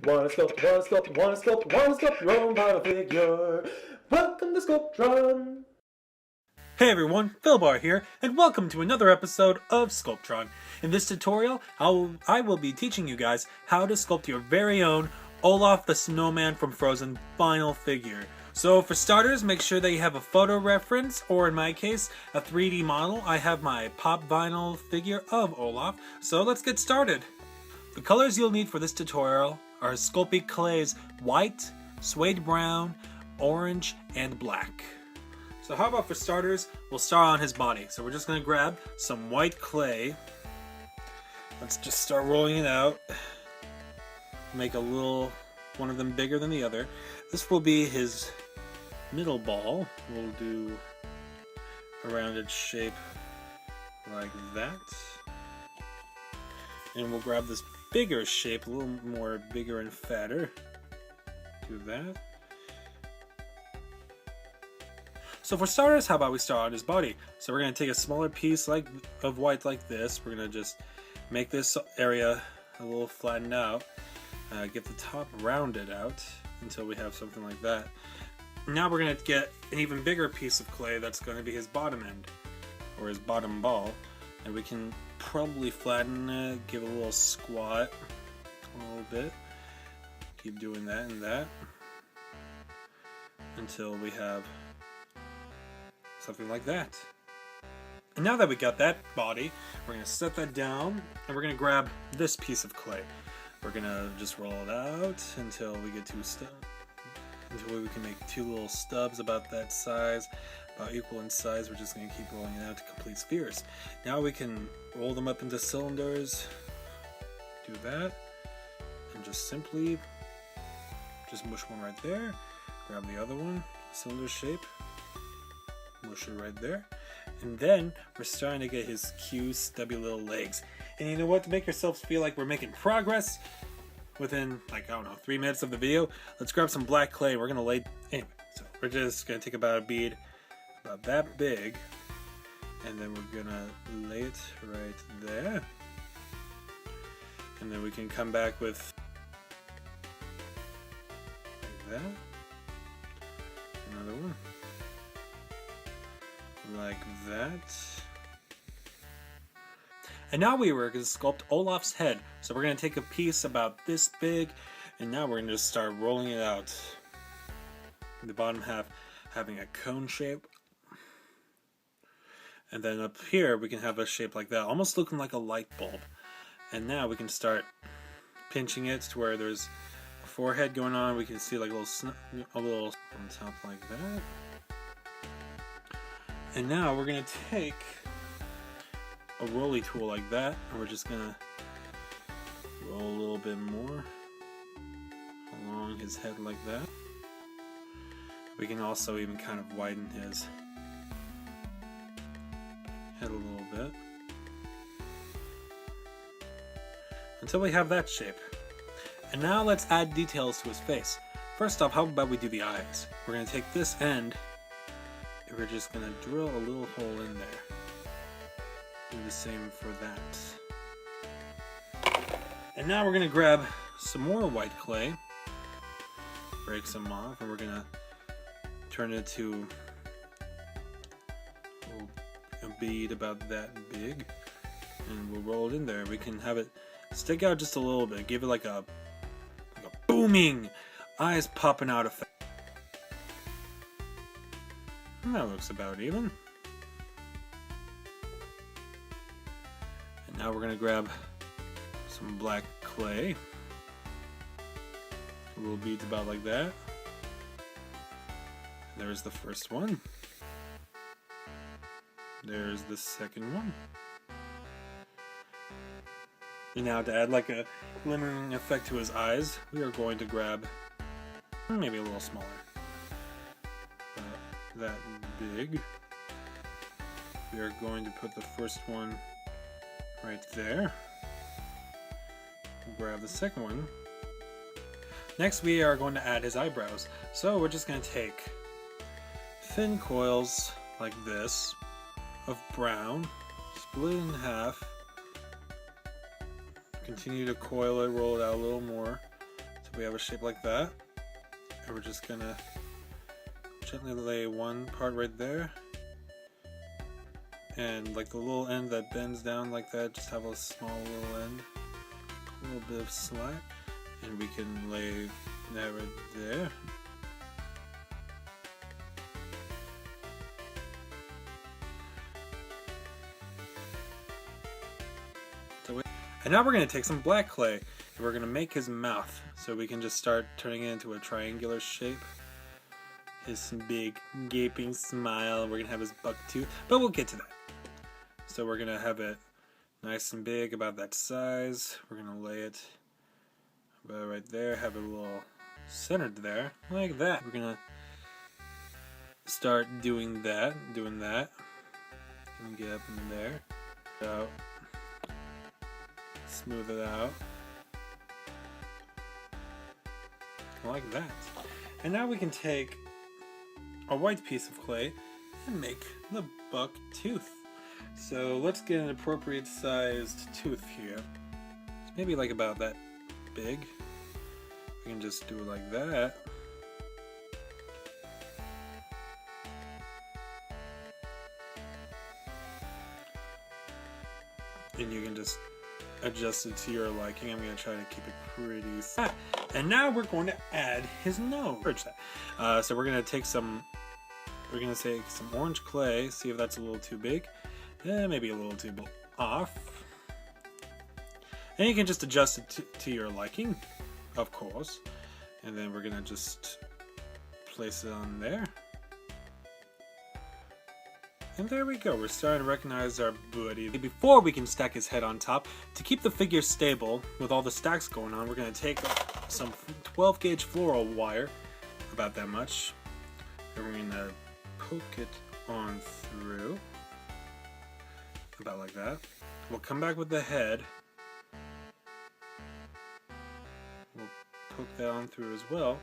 Wanna sculpt, wanna sculpt, wanna sculpt, wanna sculpt your own vinyl figure. Welcome to Sculptron. Hey everyone, Philbar here, and welcome to another episode of Sculptron. In this tutorial, I will be teaching you guys how to sculpt your very own Olaf the Snowman from Frozen vinyl figure. So for starters, make sure that you have a photo reference, or in my case, a 3D model. I have my pop vinyl figure of Olaf, so let's get started. The colors you'll need for this tutorial are Sculpt Clay's white, suede brown, orange, and black. So how about for starters, we'll start on his body. So we're just going to grab some white clay. Let's just start rolling it out. Make a little, one of them bigger than the other. This will be his middle ball. We'll do a rounded shape like that. And we'll grab this bigger shape, a little more bigger and fatter. Do that. So for starters, how about we start on his body? So we're going to take a smaller piece of white like this. We're going to just make this area a little flattened out. Get the top rounded out until we have something like that. Now we're going to get an even bigger piece of clay that's going to be his bottom end, or his bottom ball. And we can probably flatten it, give it a little squat, a little bit. Keep doing that and that until we have something like that. And now that we got that body, we're going to set that down and we're going to grab this piece of clay. We're going to just roll it out until we get until we can make two little stubs about that size, about equal in size. We're just going to keep rolling it out to complete spheres. Now we can roll them up into cylinders. Do that. And just simply mush one right there. Grab the other one, cylinder shape. Mush it right there. And then we're starting to get his cute stubby little legs. And you know what? To make yourselves feel like we're making progress within, like, I don't know, 3 minutes of the video, let's grab some black clay. We're going to lay... Anyway, so we're just going to take about a bead about that big. And then we're going to lay it right there. And then we can come back with... like that. Another one. Like that. And now we were going to sculpt Olaf's head. So we're going to take a piece about this big, and now we're going to just start rolling it out. The bottom half having a cone shape. And then up here we can have a shape like that, almost looking like a light bulb. And now we can start pinching it to where there's a forehead going on. We can see like a little on top like that. And now we're going to take a rolly tool like that, and we're just going to roll a little bit more along his head like that. We can also even kind of widen his head a little bit until we have that shape. And now let's add details to his face. First off, how about we do the eyes? We're going to take this end, we're just going to drill a little hole in there. Do the same for that. And now we're going to grab some more white clay, break some off, and we're going to turn it to a bead about that big. And we'll roll it in there. We can have it stick out just a little bit, give it like a booming, eyes popping out effect. That looks about even. And now we're going to grab some black clay. Little beads about like that. There's the first one. There's the second one. And now to add like a glimmering effect to his eyes, we are going to grab maybe a little smaller. That big. We are going to put the first one right there. Grab the second one. Next we are going to add his eyebrows. So we're just going to take thin coils like this of brown, split it in half, continue to coil it, roll it out a little more to we have a shape like that. And we're just gonna gently lay one part right there. And like the little end that bends down like that, just have a small little end. A little bit of slack. And we can lay that right there. And now we're going to take some black clay and we're going to make his mouth. So we can just start turning it into a triangular shape. His big gaping smile. We're going to have his buck tooth. But we'll get to that. So we're going to have it nice and big, about that size. We're going to lay it about right there. Have it a little centered there. Like that. We're going to start doing that. And get up in there. Out. Smooth it out. Like that. And now we can take a white piece of clay and make the buck tooth. So let's get an appropriate sized tooth here. Maybe like about that big. We can just do it like that. And you can just adjust it to your liking. I'm going to try to keep it pretty flat. And now we're going to add his nose. So we're going to take some orange clay, see if that's a little too big. Maybe a little too off. And you can just adjust it to your liking, of course. And then we're going to just place it on there. And there we go, we're starting to recognize our buddy. Before we can stack his head on top, to keep the figure stable with all the stacks going on, we're going to take some 12 gauge floral wire, about that much, and we're going to poke it on through, about like that. We'll come back with the head. We'll poke that on through as well.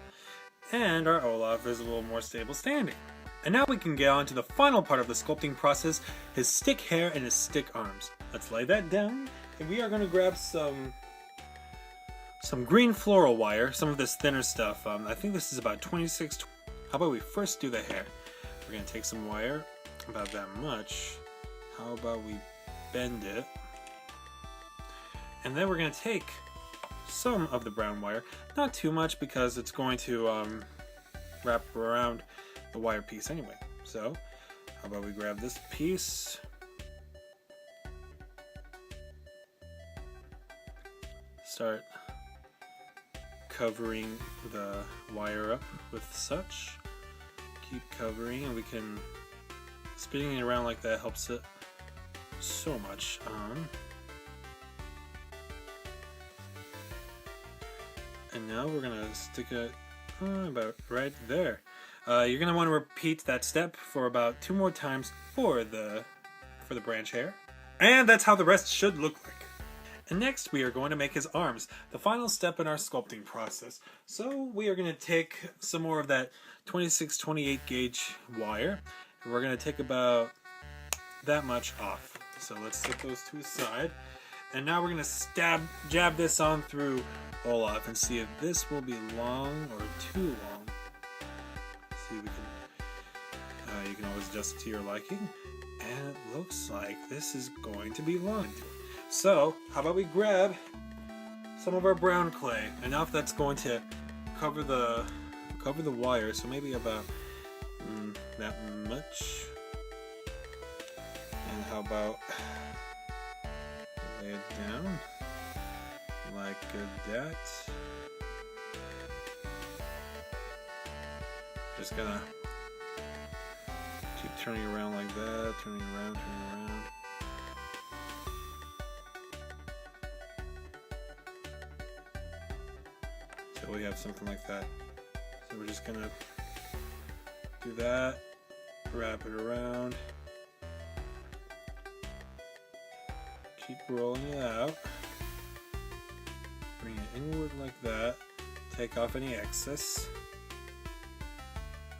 And our Olaf is a little more stable standing. And now we can get on to the final part of the sculpting process, his stick hair and his stick arms. Let's lay that down, and we are going to grab some green floral wire, some of this thinner stuff. I think this is about 26. How about we first do the hair? We're going to take some wire, about that much. How about we bend it? And then we're going to take some of the brown wire, not too much because it's going to wrap around the wire piece anyway. So how about we grab this piece, start covering the wire up with such, keep covering, and we can, spinning it around like that helps it so much. And now we're gonna stick it about right there. You're going to want to repeat that step for about 2 more times for the branch hair. And that's how the rest should look like. And next we are going to make his arms, the final step in our sculpting process. So we are going to take some more of that 26-28 gauge wire, and we're going to take about that much off. So let's set those to the side. And now we're going to jab this on through Olaf and see if this will be long or too long. See, we can, you can always adjust it to your liking, and it looks like this is going to be long. So how about we grab some of our brown clay, enough that's going to cover the wire, so maybe about that much. And how about lay it down like that. Just gonna keep turning around like that, turning around. So we have something like that. So we're just gonna do that, wrap it around, keep rolling it out, bring it inward like that, take off any excess,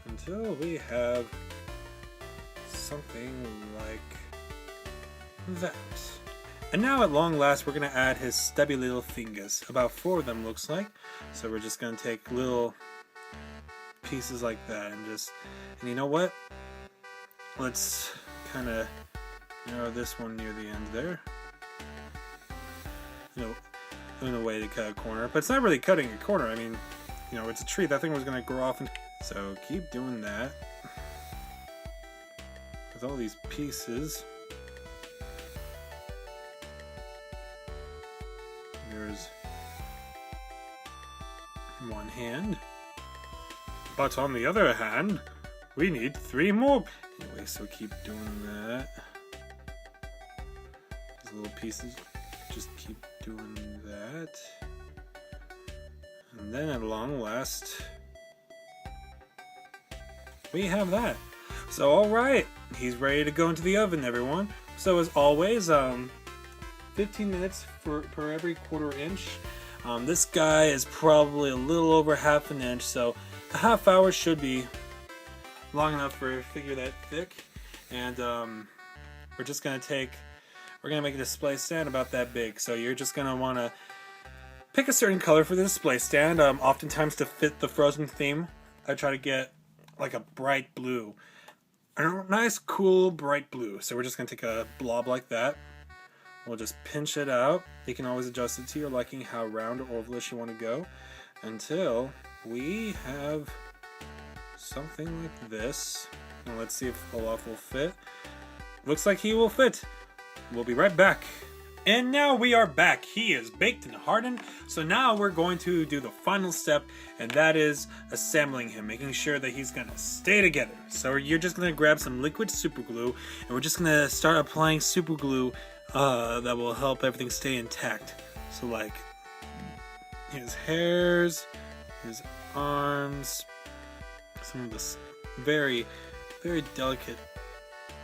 until we have something like that. And now at long last we're going to add his stubby little fingers. About 4 of them looks like. So we're just going to take little pieces like that and you know what? Let's kind of narrow this one near the end there. In a way to cut a corner, but it's not really cutting a corner. I mean, you know, it's a tree. That thing was going to grow off. So keep doing that. With all these pieces. There's one hand. But on the other hand, we need 3 more. Anyway, so keep doing that. These little pieces, just keep doing that. And then at long last, we have that. So alright, he's ready to go into the oven, everyone. So as always, 15 minutes per every 1/4 inch. This guy is probably a little over 1/2 inch, so a half hour should be long enough for a figure that thick. And we're just gonna make a display stand about that big. So you're just gonna want to pick a certain color for the display stand. Oftentimes to fit the Frozen theme, I try to get like a bright blue. A nice, cool, bright blue. So we're just gonna take a blob like that. We'll just pinch it out. You can always adjust it to your liking, how round or ovalish you want to go, until we have something like this. And let's see if Olaf will fit. Looks like he will fit. We'll be right back. And now we are back. He is baked and hardened. So now we're going to do the final step, and that is assembling him, making sure that he's gonna stay together. So you're just gonna grab some liquid super glue, and we're just gonna start applying super glue that will help everything stay intact. So like his hairs, his arms, some of the very, very delicate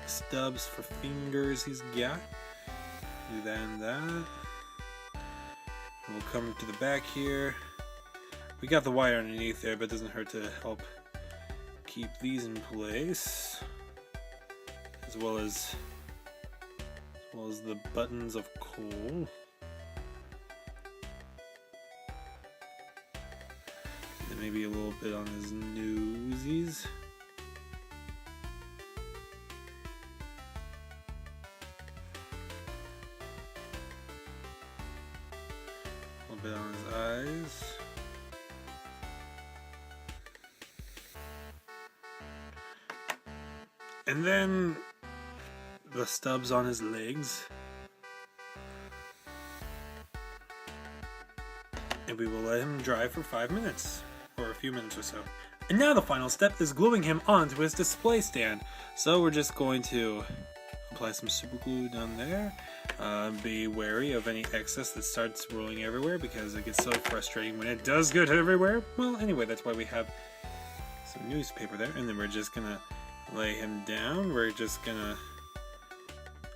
stubs for fingers he's got. Do that and that. We'll come to the back here. We got the wire underneath there, but it doesn't hurt to help keep these in place, as well as the buttons of coal. And maybe a little bit on his nosies. Bit on his eyes. And then the stubs on his legs. And we will let him dry for 5 minutes, or a few minutes or so. And now the final step is gluing him onto his display stand. So we're just going to apply some super glue down there. Be wary of any excess that starts rolling everywhere, because it gets so frustrating when it does get everywhere. Well, anyway, that's why we have some newspaper there. And then we're just gonna lay him down. We're just gonna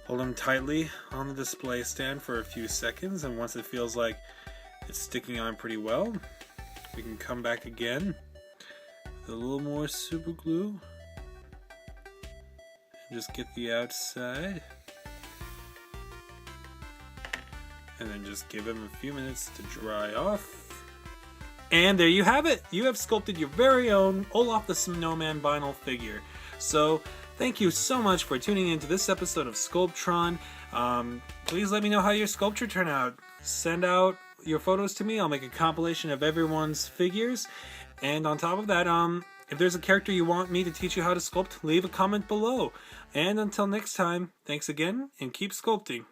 hold him tightly on the display stand for a few seconds, and once it feels like it's sticking on pretty well, we can come back again with a little more super glue and just get the outside. And then just give him a few minutes to dry off. And there you have it! You have sculpted your very own Olaf the Snowman vinyl figure. So, thank you so much for tuning into this episode of Sculptron. Please let me know how your sculpture turned out. Send out your photos to me. I'll make a compilation of everyone's figures. And on top of that, if there's a character you want me to teach you how to sculpt, leave a comment below. And until next time, thanks again, and keep sculpting.